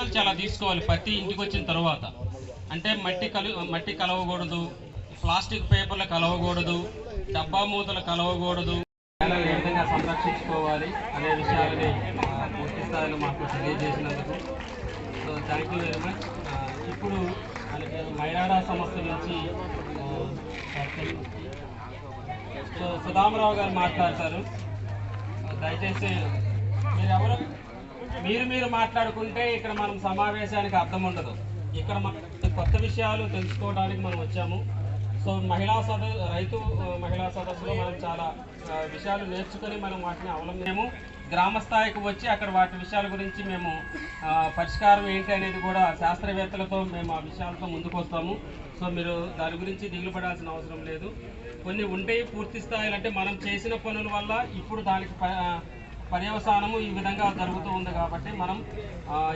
జాగ్రత్తలు చాలా తీసుకోవాలి ప్రతి ఇంటికి వచ్చిన తర్వాత. అంటే మట్టి కలవకూడదు, ప్లాస్టిక్ పేపర్లు కలవకూడదు, డబ్బా మూతలు కలవకూడదు. ఏ విధంగా సంరక్షించుకోవాలి అనే విషయాలని పూర్తి స్థాయిలో మాకు తెలియజేసినందుకు so thank you very much. ఇప్పుడు మైరాడా సంస్థ నుంచి సుధామరావు గారు మాట్లాడతారు. దయచేసి మీరు మాట్లాడుకుంటే ఇక్కడ మనం సమావేశానికి అర్థం ఉండదు. ఇక్కడ కొత్త విషయాలు తెలుసుకోవడానికి మనం వచ్చాము. సో రైతు మహిళా సదస్సులో మనం చాలా విషయాలు నేర్చుకొని మనం వాటిని అవలంబించాము. గ్రామ స్థాయికి వచ్చి అక్కడ వాటి విషయాల గురించి మేము పరిష్కారం ఏంటి అనేది కూడా శాస్త్రవేత్తలతో మేము ఆ విషయాలతో ముందుకు వస్తాము. సో మీరు దాని గురించి దిగులు పడాల్సిన అవసరం లేదు. కొన్ని ఉంటాయి పూర్తి స్థాయిలు, అంటే మనం చేసిన పనుల వల్ల ఇప్పుడు దానికి పర్యవసానము ఈ విధంగా జరుగుతూ ఉంది కాబట్టి మనం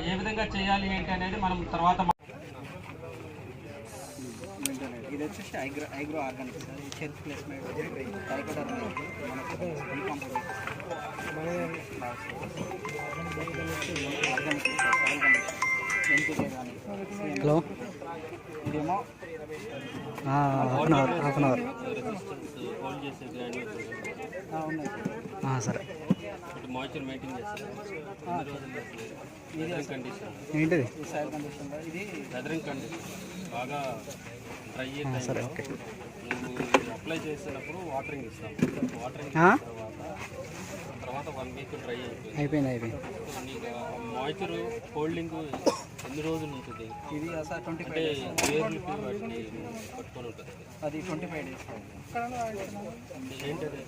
ఏ విధంగా చేయాలి ఏంటి అనేది మనం తర్వాత. ఇది వచ్చేసి ఐగ్రో ఆర్గానిక్స్, చెరుకు ప్లేస్మెంట్, హలో ఇదేమో హాఫ్ అన్ అవర్ సరే. మాయిశ్చర్ మెయింటైన్ చేస్తారు. ఏంటిది సాయిల్ కండిషన్, ఇది వెదరింగ్ కండిషన్ బాగా డ్రై సరే. ఓకే, నువ్వు అప్లై చేసేటప్పుడు వాటరింగ్ ఇస్తాం. వాటరింగ్ తర్వాత 1 వీక్ డ్రై అయిపోయింది. నీకు మాయిశ్చర్ హోల్డింగ్ ఎన్ని రోజులు ఉంటుంది? ఇది సార్ 25 days పట్టుకొని ఉంటుంది. అది 25 days. ఏంటది?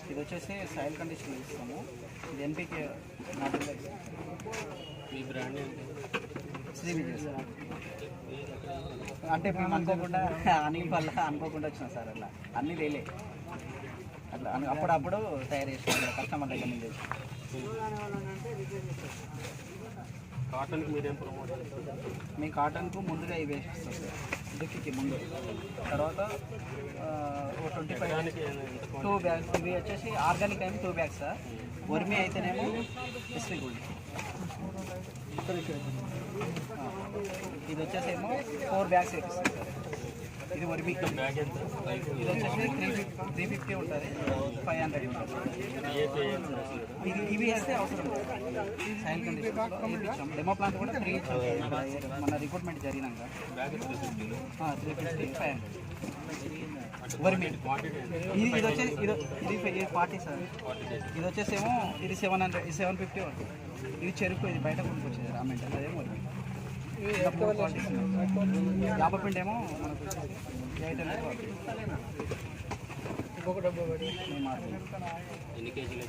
ఇది వచ్చేసి సాయిల్ కండిషన్ ఇస్తాము. ఇది ఎన్పికే మీ బ్రాండ్ ఏంటి? శ్రీ విజయ్ సార్. అంటే మేము అనుకోకుండా అనిల్ వల్ల అనుకోకుండా వచ్చినాం సార్. అట్లా అన్నీ లేలే, అట్లా అప్పుడప్పుడు తయారు చేస్తాం కస్టమర్ దగ్గర నుంచి. కాటన్కి మీరేం ప్రమోట్ చేస్తారు? మీ కాటన్కు ముందుగా ఇవి వేసిస్తాం సార్, దుక్కికి ముందు. తర్వాత 25 2 బ్యాగ్స్. ఇవి వచ్చేసి ఆర్గానిక్ అయితే 2 బ్యాగ్స్ సార్. వర్మి అయితేనేమో ఎస్వి గోల్డ్. ఇది వచ్చేసేమో 4 బ్యాగ్స్ వేపిస్తాం సార్. ఇది వర్మి బ్యాగ్ ఎంత? ఇది వచ్చేసి 350 ఉంటుంది, 500 ఉంటుంది. ఇవి వేస్తే అవసరం సైన్ కండిషన్. డెమో ప్లాంట్ కూడా 3 ఇచ్చాం మన రిక్రూట్మెంట్ జరిగినాక. 350, 500 వర్మి. ఇది వచ్చేసి ఇది 40 సార్. ఇది వచ్చేసేమో ఇది 750 ఉంటుంది. ఇది చెరుకు, ఇది బయట కొనుక్కొచ్చేది రామెంట్. అదేమో వర్మి. యాపపిండి ఏమో మనకు 800. ఇంకొక డబ్బా ఎన్ని కేజీలు?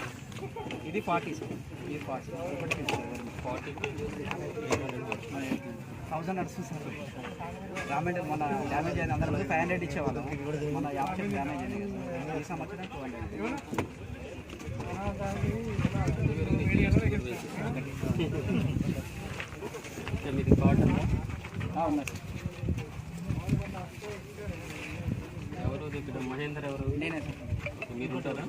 ఇది 40 సార్. ఇది 40 ఒకటి 40 1000 నడుస్తుంది సార్. రామెంట్ మన డ్యామేజ్ అయింది. అందరూ 500 ఇచ్చేవాళ్ళం. మన 50 డ్యామేజ్ అయింది కదా, ఈ సంవత్సరం 200. మీది కాటన్ ఉన్నాయి సార్. ఎవరు ఇక్కడ? మహేందర్ ఎవరు? నేనే సార్. మీరు ఉంటారా?